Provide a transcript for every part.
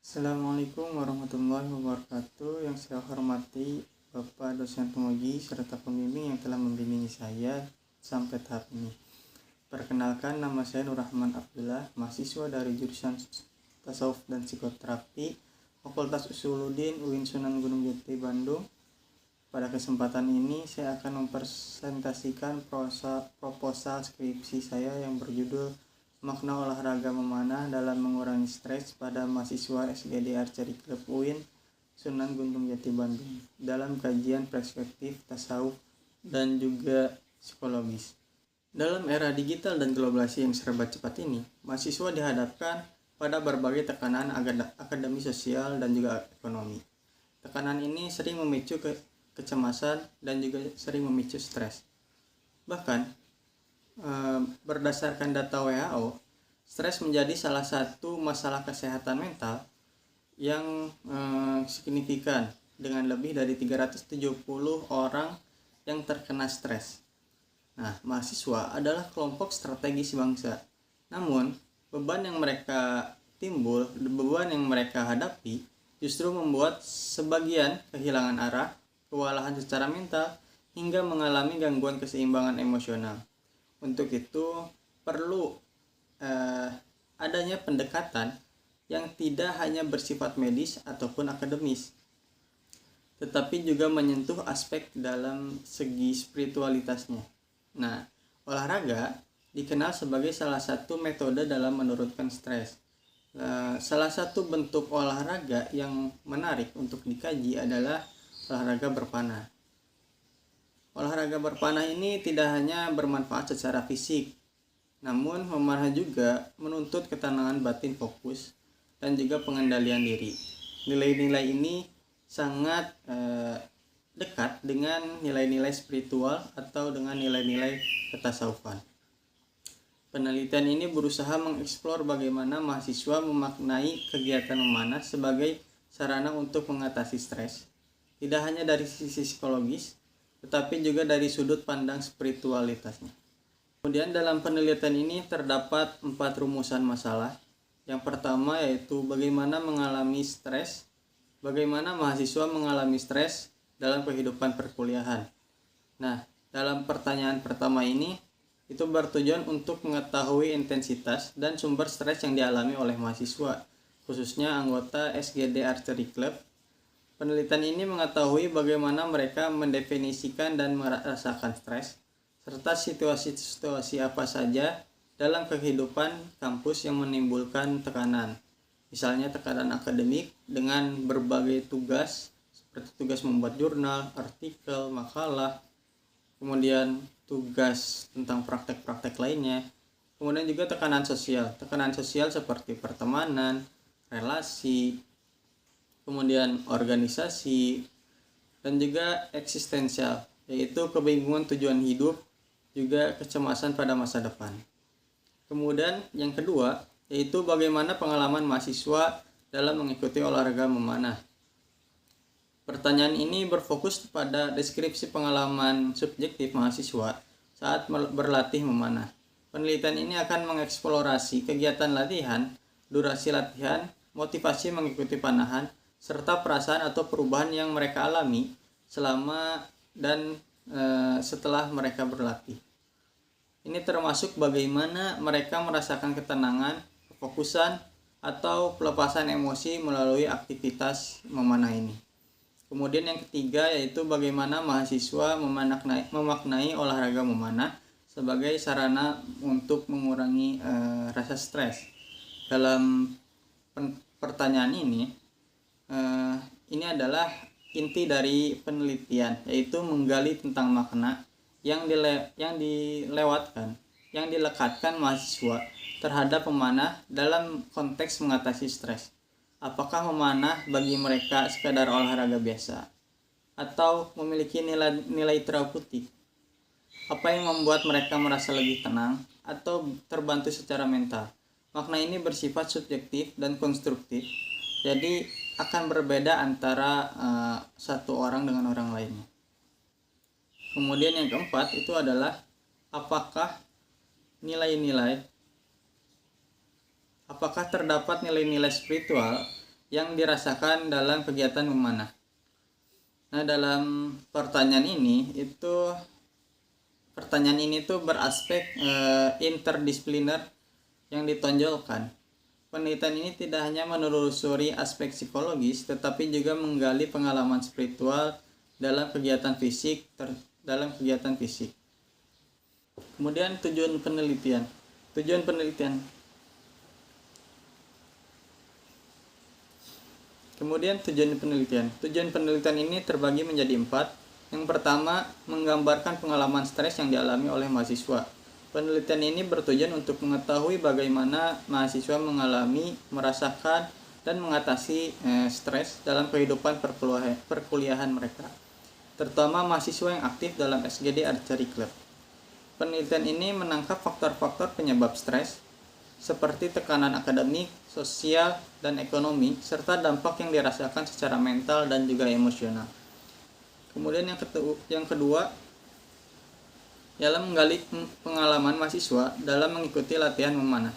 Assalamualaikum warahmatullahi wabarakatuh. Yang saya hormati Bapak dosen penguji serta pembimbing yang telah membimbingi saya sampai tahap ini. Perkenalkan, nama saya Nur Rahman Abdullah, mahasiswa dari jurusan Tasawuf dan Psikoterapi, Fakultas Usuluddin UIN Sunan Gunung Jati, Bandung. Pada kesempatan ini saya akan mempresentasikan proposal skripsi saya yang berjudul Makna Olahraga Memanah dalam Mengurangi Stres pada Mahasiswa SGD Archery Club UIN Sunan Gunung Jati, Bandung dalam kajian perspektif tasawuf dan juga psikologis. Dalam era digital dan globalisasi yang serba cepat ini, mahasiswa dihadapkan pada berbagai tekanan akademi, sosial, dan juga ekonomi. Tekanan ini sering memicu kecemasan dan juga sering memicu stres. Bahkan berdasarkan data WHO, stres menjadi salah satu masalah kesehatan mental yang signifikan dengan lebih dari 370 orang yang terkena stres. Nah, mahasiswa adalah kelompok strategis bangsa. Namun, beban yang mereka hadapi justru membuat sebagian kehilangan arah, kewalahan secara mental, hingga mengalami gangguan keseimbangan emosional. Untuk itu perlu adanya pendekatan yang tidak hanya bersifat medis ataupun akademis, tetapi juga menyentuh aspek dalam segi spiritualitasnya. Nah, olahraga dikenal sebagai salah satu metode dalam menurunkan stres. Salah satu bentuk olahraga yang menarik untuk dikaji adalah olahraga berpanah. Olahraga berpanah ini tidak hanya bermanfaat secara fisik, namun memanah juga menuntut ketenangan batin, fokus, dan juga pengendalian diri. Nilai-nilai ini sangat dekat dengan nilai-nilai spiritual atau dengan nilai-nilai ketasawufan. Penelitian ini berusaha mengeksplor bagaimana mahasiswa memaknai kegiatan memanah sebagai sarana untuk mengatasi stres, tidak hanya dari sisi psikologis, tetapi juga dari sudut pandang spiritualitasnya. Kemudian dalam penelitian ini terdapat 4 rumusan masalah. Yang pertama yaitu bagaimana mengalami stres, bagaimana mahasiswa mengalami stres dalam kehidupan perkuliahan. Nah, dalam pertanyaan pertama ini itu bertujuan untuk mengetahui intensitas dan sumber stres yang dialami oleh mahasiswa, khususnya anggota SGD Archery Club. Penelitian ini mengetahui bagaimana mereka mendefinisikan dan merasakan stres, serta situasi-situasi apa saja dalam kehidupan kampus yang menimbulkan tekanan. Misalnya tekanan akademik dengan berbagai tugas, seperti tugas membuat jurnal, artikel, makalah, kemudian tugas tentang praktek-praktek lainnya. Kemudian juga tekanan sosial seperti pertemanan, relasi, kemudian organisasi, dan juga eksistensial, yaitu kebingungan tujuan hidup, juga kecemasan pada masa depan. Kemudian yang kedua, yaitu bagaimana pengalaman mahasiswa dalam mengikuti olahraga memanah. Pertanyaan ini berfokus pada deskripsi pengalaman subjektif mahasiswa saat berlatih memanah. Penelitian ini akan mengeksplorasi kegiatan latihan, durasi latihan, motivasi mengikuti panahan, serta perasaan atau perubahan yang mereka alami selama dan setelah mereka berlatih. Ini termasuk bagaimana mereka merasakan ketenangan, kefokusan, atau pelepasan emosi melalui aktivitas memanah ini. Kemudian yang ketiga yaitu bagaimana mahasiswa memaknai olahraga memanah sebagai sarana untuk mengurangi rasa stres. Dalam pertanyaan ini adalah inti dari penelitian, yaitu menggali tentang makna yang dilekatkan mahasiswa terhadap memanah dalam konteks mengatasi stres. Apakah memanah bagi mereka sekadar olahraga biasa atau memiliki nilai terapeutik? Apa yang membuat mereka merasa lebih tenang atau terbantu secara mental? Makna ini bersifat subjektif dan konstruktif, jadi akan berbeda antara satu orang dengan orang lainnya. Kemudian yang keempat itu adalah apakah terdapat nilai-nilai spiritual yang dirasakan dalam kegiatan memanah. Nah, dalam pertanyaan ini tuh beraspek interdisipliner yang ditonjolkan. Penelitian ini tidak hanya menelusuri aspek psikologis, tetapi juga menggali pengalaman spiritual dalam kegiatan fisik. Kemudian tujuan penelitian. Tujuan penelitian ini terbagi menjadi 4. Yang pertama, menggambarkan pengalaman stres yang dialami oleh mahasiswa. Penelitian ini bertujuan untuk mengetahui bagaimana mahasiswa mengalami, merasakan, dan mengatasi stres dalam kehidupan perkuliahan mereka, terutama mahasiswa yang aktif dalam SGD Archery Club. Penelitian ini menangkap faktor-faktor penyebab stres, seperti tekanan akademik, sosial, dan ekonomi, serta dampak yang dirasakan secara mental dan juga emosional. Kemudian yang kedua, ialah menggali pengalaman mahasiswa dalam mengikuti latihan memanah.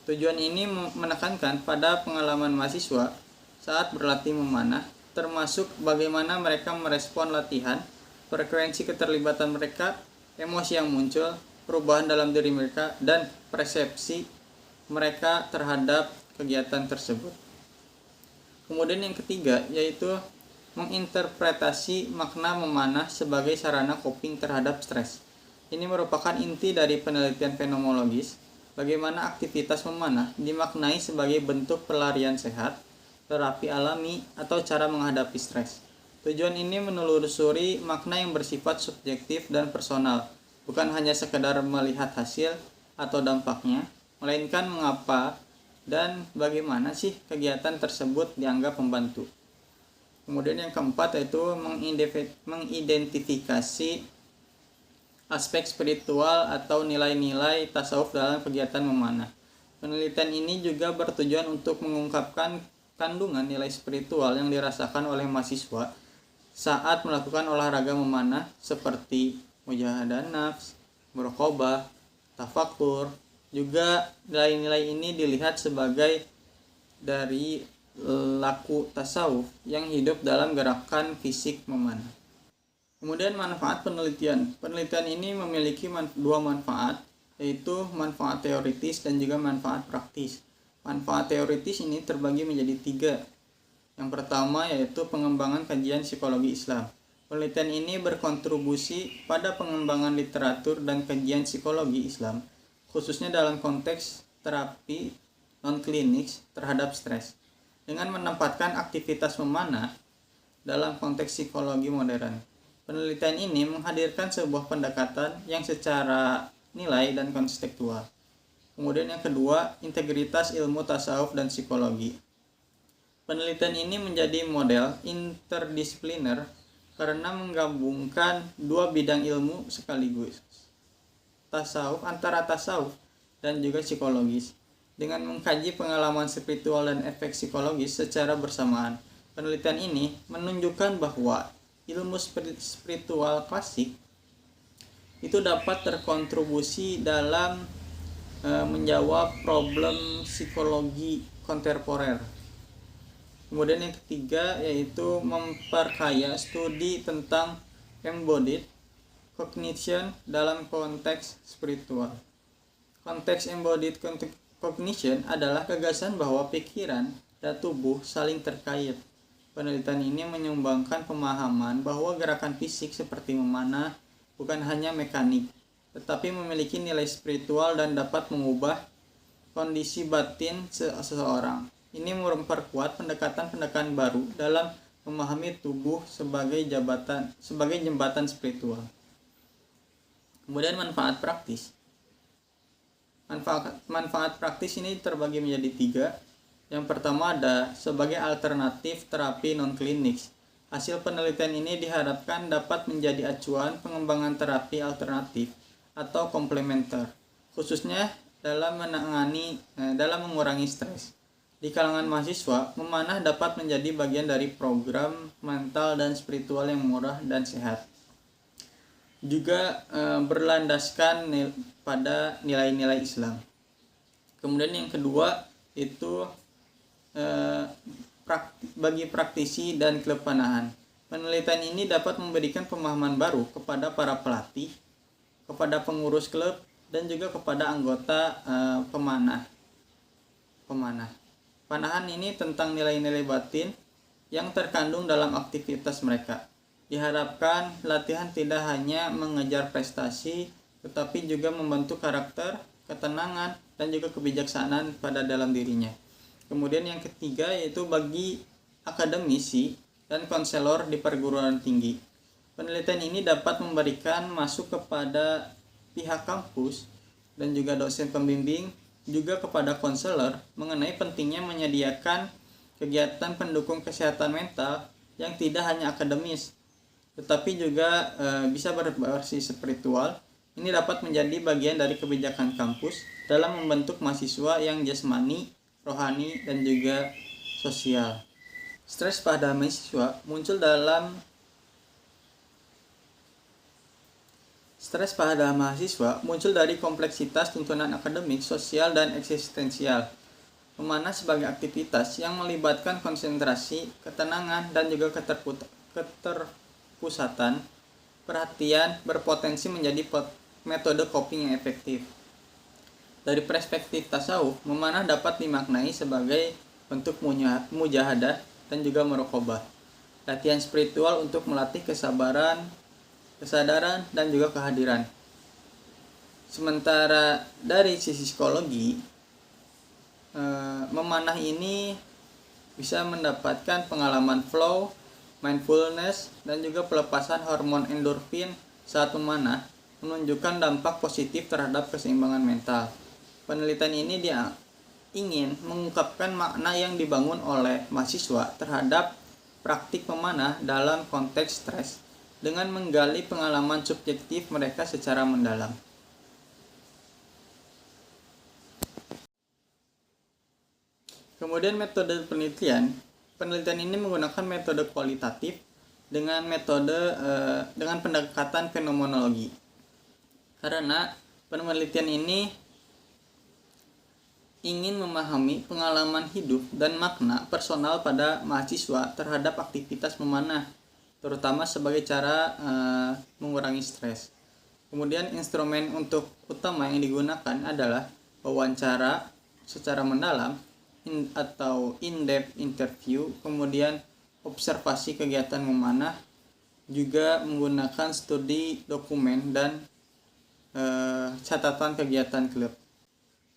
Tujuan ini menekankan pada pengalaman mahasiswa saat berlatih memanah, termasuk bagaimana mereka merespon latihan, frekuensi keterlibatan mereka, emosi yang muncul, perubahan dalam diri mereka, dan persepsi mereka terhadap kegiatan tersebut. Kemudian yang ketiga, yaitu menginterpretasi makna memanah sebagai sarana coping terhadap stres. Ini merupakan inti dari penelitian fenomenologis, bagaimana aktivitas memanah dimaknai sebagai bentuk pelarian sehat, terapi alami, atau cara menghadapi stres. Tujuan ini menelusuri makna yang bersifat subjektif dan personal, bukan hanya sekedar melihat hasil atau dampaknya, melainkan mengapa dan bagaimana sih kegiatan tersebut dianggap membantu. Kemudian yang keempat yaitu mengidentifikasi aspek spiritual atau nilai-nilai tasawuf dalam kegiatan memanah. Penelitian ini juga bertujuan untuk mengungkapkan kandungan nilai spiritual yang dirasakan oleh mahasiswa saat melakukan olahraga memanah seperti mujahadah nafs, muraqabah, tafakur. Juga nilai-nilai ini dilihat sebagai dari laku tasawuf yang hidup dalam gerakan fisik memanah. Kemudian manfaat penelitian. Penelitian ini memiliki dua manfaat, yaitu manfaat teoritis dan juga manfaat praktis. Manfaat teoritis ini terbagi menjadi 3. Yang pertama yaitu pengembangan kajian psikologi Islam. Penelitian ini berkontribusi pada pengembangan literatur dan kajian psikologi Islam, khususnya dalam konteks terapi non-klinis terhadap stres, dengan menempatkan aktivitas memanah dalam konteks psikologi modern. Penelitian ini menghadirkan sebuah pendekatan yang secara nilai dan konseptual. Kemudian yang kedua, integritas ilmu tasawuf dan psikologi. Penelitian ini menjadi model interdisipliner karena menggabungkan 2 bidang ilmu sekaligus, antara tasawuf dan juga psikologis, dengan mengkaji pengalaman spiritual dan efek psikologis secara bersamaan. Penelitian ini menunjukkan bahwa ilmu spiritual klasik itu dapat terkontribusi dalam menjawab problem psikologi kontemporer. Kemudian yang ketiga yaitu memperkaya studi tentang embodied cognition dalam konteks spiritual. Konteks embodied cognition adalah gagasan bahwa pikiran dan tubuh saling terkait. Penelitian ini menyumbangkan pemahaman bahwa gerakan fisik seperti memanah bukan hanya mekanik, tetapi memiliki nilai spiritual dan dapat mengubah kondisi batin seseorang. Ini memperkuat pendekatan-pendekatan baru dalam memahami tubuh sebagai jembatan spiritual. Kemudian manfaat praktis. Manfaat praktis ini terbagi menjadi 3. Yang pertama ada sebagai alternatif terapi non-klinis. Hasil penelitian ini diharapkan dapat menjadi acuan pengembangan terapi alternatif atau komplementer, khususnya dalam mengurangi stres. Di kalangan mahasiswa, memanah dapat menjadi bagian dari program mental dan spiritual yang murah dan sehat. Juga berlandaskan pada nilai-nilai Islam. Kemudian yang kedua itu bagi praktisi dan klub panahan. Penelitian ini dapat memberikan pemahaman baru kepada para pelatih, kepada pengurus klub, dan juga kepada anggota pemanah. Panahan ini tentang nilai-nilai batin yang terkandung dalam aktivitas mereka. Diharapkan latihan tidak hanya mengejar prestasi, tetapi juga membentuk karakter, ketenangan, dan juga kebijaksanaan pada dalam dirinya. Kemudian yang ketiga yaitu bagi akademisi dan konselor di perguruan tinggi. Penelitian ini dapat memberikan masuk kepada pihak kampus dan juga dosen pembimbing, juga kepada konselor mengenai pentingnya menyediakan kegiatan pendukung kesehatan mental yang tidak hanya akademis, tetapi juga bisa berbasis spiritual. Ini dapat menjadi bagian dari kebijakan kampus dalam membentuk mahasiswa yang jasmani, rohani, dan juga sosial. Stres pada mahasiswa muncul dari kompleksitas tuntunan akademik, sosial, dan eksistensial. Memanah sebagai aktivitas yang melibatkan konsentrasi, ketenangan, dan juga keterpusatan perhatian berpotensi menjadi metode coping yang efektif. Dari perspektif tasawuf, memanah dapat dimaknai sebagai bentuk mujahadah dan juga muraqabah, latihan spiritual untuk melatih kesabaran, kesadaran, dan juga kehadiran. Sementara dari sisi psikologi, memanah ini bisa mendapatkan pengalaman flow, mindfulness, dan juga pelepasan hormon endorfin saat memanah, menunjukkan dampak positif terhadap keseimbangan mental. Penelitian ini ingin mengungkapkan makna yang dibangun oleh mahasiswa terhadap praktik memanah dalam konteks stres, dengan menggali pengalaman subjektif mereka secara mendalam. Kemudian metode penelitian ini menggunakan metode kualitatif dengan pendekatan fenomenologi. Karena penelitian ini ingin memahami pengalaman hidup dan makna personal pada mahasiswa terhadap aktivitas memanah, terutama sebagai cara mengurangi stres. Kemudian instrumen utama yang digunakan adalah wawancara secara mendalam atau in-depth interview, kemudian observasi kegiatan memanah, juga menggunakan studi dokumen dan catatan kegiatan klub.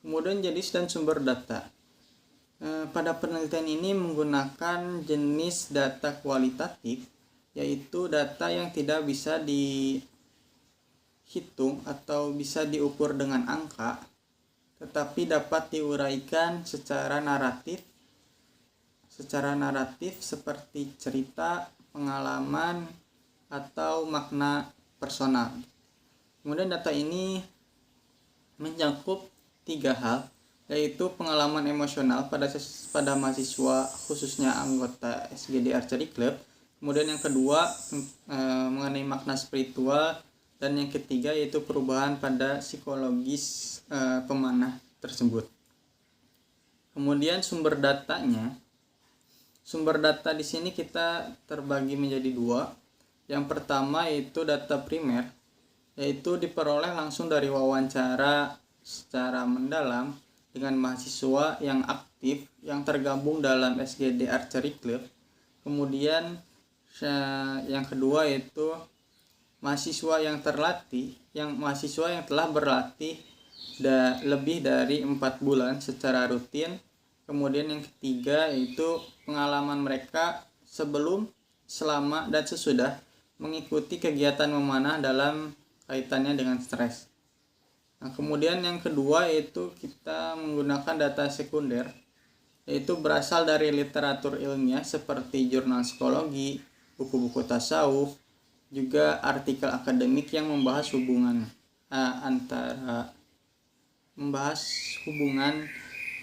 Kemudian jenis dan sumber data. Pada penelitian ini menggunakan jenis data kualitatif, yaitu data yang tidak bisa dihitung atau bisa diukur dengan angka, tetapi dapat diuraikan secara naratif seperti cerita, pengalaman, atau makna personal. Kemudian data ini mencakup 3 hal, yaitu pengalaman emosional pada mahasiswa, khususnya anggota SGD Archery Club. Kemudian yang kedua mengenai makna spiritual, dan yang ketiga yaitu perubahan pada psikologis pemanah tersebut. Kemudian sumber data di sini kita terbagi menjadi 2. Yang pertama yaitu data primer, yaitu diperoleh langsung dari wawancara secara mendalam dengan mahasiswa yang aktif yang tergabung dalam SGD Archery Club. Kemudian yang kedua yaitu mahasiswa yang telah berlatih lebih dari 4 bulan secara rutin. Kemudian yang ketiga yaitu pengalaman mereka sebelum, selama, dan sesudah mengikuti kegiatan memanah dalam kaitannya dengan stres. Nah, kemudian yang kedua yaitu kita menggunakan data sekunder, yaitu berasal dari literatur ilmiah seperti jurnal psikologi, buku-buku tasawuf, juga artikel akademik yang membahas hubungan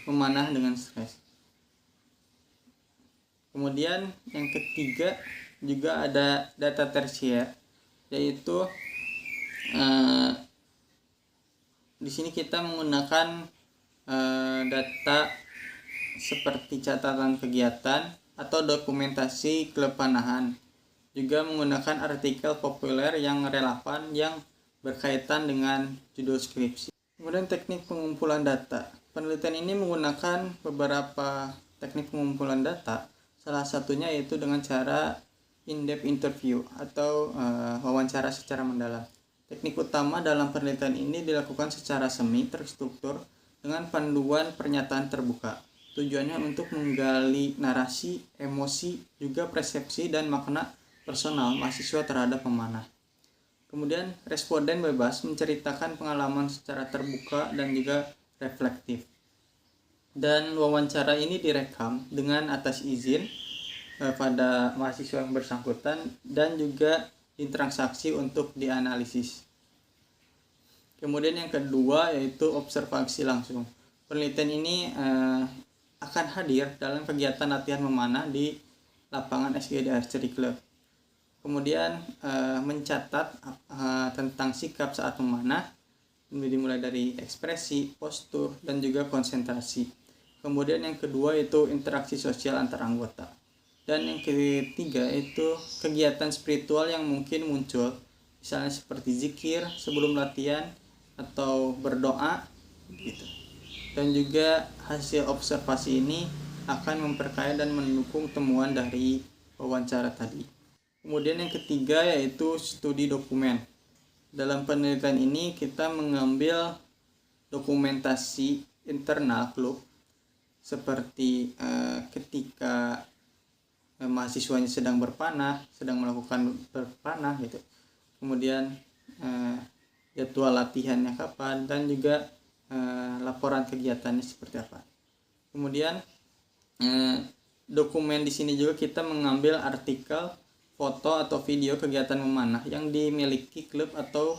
memanah dengan stres. Kemudian yang ketiga juga ada data tersier, yaitu di sini kita menggunakan data seperti catatan kegiatan, atau dokumentasi klub panahan. Juga menggunakan artikel populer yang relevan yang berkaitan dengan judul skripsi. Kemudian teknik pengumpulan data. Penelitian ini menggunakan beberapa teknik pengumpulan data. Salah satunya yaitu dengan cara in-depth interview atau wawancara secara mendalam. Teknik utama dalam penelitian ini dilakukan secara semi terstruktur dengan panduan pernyataan terbuka. Tujuannya untuk menggali narasi, emosi, juga persepsi dan makna personal mahasiswa terhadap pemanah. Kemudian responden bebas menceritakan pengalaman secara terbuka dan juga reflektif. Dan wawancara ini direkam dengan atas izin pada mahasiswa yang bersangkutan dan juga ditransaksi untuk dianalisis. Kemudian yang kedua yaitu observasi langsung. Penelitian ini akan hadir dalam kegiatan latihan memanah di lapangan SGD Archery Club. Kemudian mencatat tentang sikap saat memanah, dimulai dari ekspresi, postur, dan juga konsentrasi. Kemudian yang kedua itu interaksi sosial antar anggota. Dan yang ketiga itu kegiatan spiritual yang mungkin muncul, misalnya seperti zikir sebelum latihan atau berdoa gitu. Dan juga hasil observasi ini akan memperkaya dan mendukung temuan dari wawancara tadi. Kemudian yang ketiga yaitu studi dokumen. Dalam penelitian ini kita mengambil dokumentasi internal klub seperti ketika mahasiswanya sedang berpanah, sedang melakukan berpanah gitu. Kemudian jadwal latihannya kapan dan juga laporan kegiatannya seperti apa. Kemudian dokumen di sini juga kita mengambil artikel, foto atau video kegiatan memanah yang dimiliki klub atau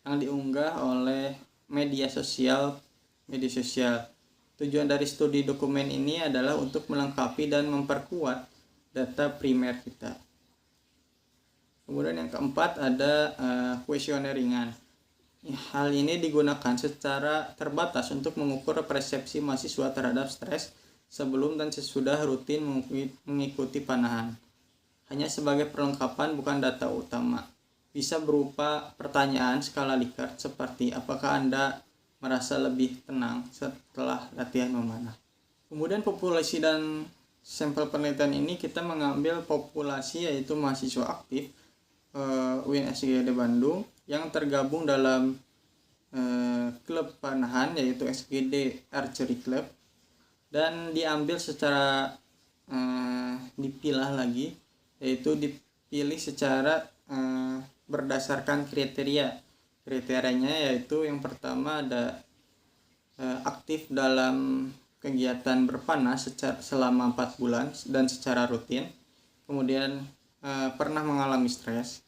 yang diunggah oleh media sosial. Tujuan dari studi dokumen ini adalah untuk melengkapi dan memperkuat data primer kita. Kemudian yang keempat ada kuesioner ringan. Hal ini digunakan secara terbatas untuk mengukur persepsi mahasiswa terhadap stres sebelum dan sesudah rutin mengikuti panahan. Hanya sebagai perlengkapan, bukan data utama. Bisa berupa pertanyaan skala Likert seperti apakah Anda merasa lebih tenang setelah latihan memanah. Kemudian populasi dan sampel penelitian ini kita mengambil populasi yaitu mahasiswa aktif UIN SGD Bandung yang tergabung dalam klub panahan yaitu SGD Archery Club, dan diambil secara dipilah lagi, yaitu dipilih secara berdasarkan kriterianya, yaitu yang pertama ada aktif dalam kegiatan berpanah selama 4 bulan dan secara rutin. Kemudian pernah mengalami stres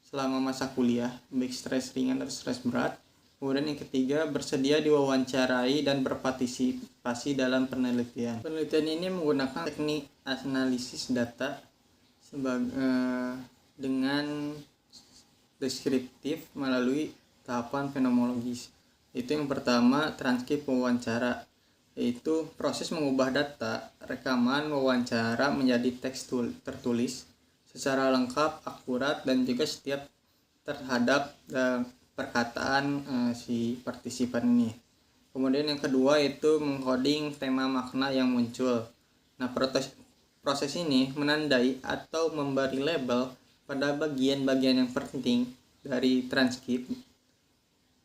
selama masa kuliah, baik stres ringan atau stres berat. Kemudian yang ketiga, bersedia diwawancarai dan berpartisipasi dalam penelitian. Penelitian ini menggunakan teknik analisis data dengan deskriptif melalui tahapan fenomenologis. Itu yang pertama, transkrip wawancara, yaitu proses mengubah data rekaman wawancara menjadi teks tertulis secara lengkap, akurat, dan juga setiap terhadap perkataan si partisipan ini. Kemudian yang kedua itu mengcoding tema makna yang muncul. Nah, proses ini menandai atau memberi label pada bagian-bagian yang penting dari transkrip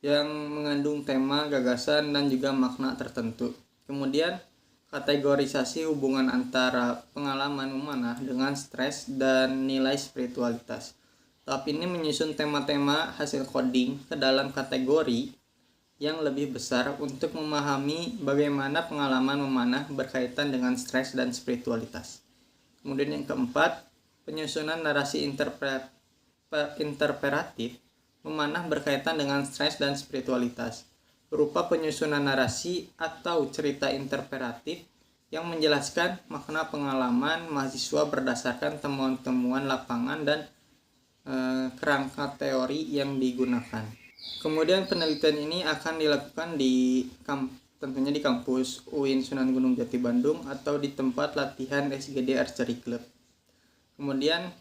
yang mengandung tema, gagasan, dan juga makna tertentu. Kemudian kategorisasi hubungan antara pengalaman memanah dengan stres dan nilai spiritualitas. Tahap ini menyusun tema-tema hasil coding ke dalam kategori yang lebih besar untuk memahami bagaimana pengalaman memanah berkaitan dengan stres dan spiritualitas. Kemudian yang keempat, penyusunan narasi interpretatif memanah berkaitan dengan stres dan spiritualitas, berupa penyusunan narasi atau cerita interpretatif yang menjelaskan makna pengalaman mahasiswa berdasarkan temuan-temuan lapangan dan kerangka teori yang digunakan. Kemudian penelitian ini akan dilakukan di tentunya di kampus UIN Sunan Gunung Jati Bandung atau di tempat latihan SGD Archery Club. Kemudian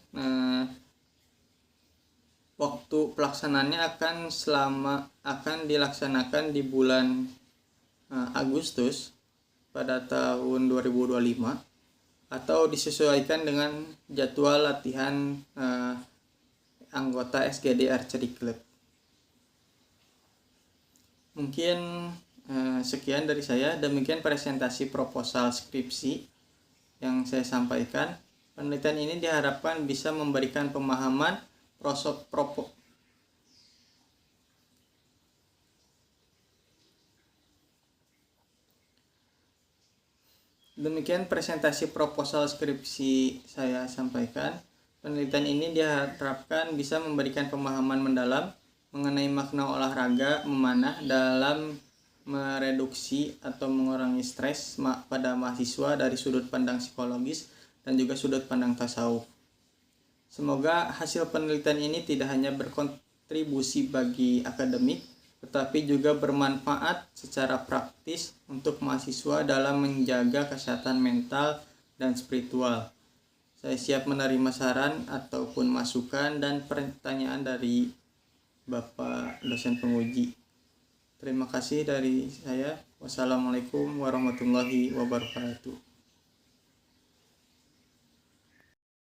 waktu pelaksanaannya akan dilaksanakan di bulan Agustus pada tahun 2025 atau disesuaikan dengan jadwal latihan anggota SGD Archery Club. Mungkin sekian dari saya. Demikian presentasi proposal skripsi yang saya sampaikan. Penelitian ini diharapkan bisa memberikan pemahaman Demikian presentasi proposal skripsi saya sampaikan. Penelitian ini diharapkan bisa memberikan pemahaman mendalam mengenai makna olahraga memanah dalam mereduksi atau mengurangi stres pada mahasiswa dari sudut pandang psikologis dan juga sudut pandang tasawuf. Semoga hasil penelitian ini tidak hanya berkontribusi bagi akademik, tetapi juga bermanfaat secara praktis untuk mahasiswa dalam menjaga kesehatan mental dan spiritual. Saya siap menerima saran ataupun masukan dan pertanyaan dari Bapak dosen penguji. Terima kasih dari saya. Wassalamualaikum warahmatullahi wabarakatuh.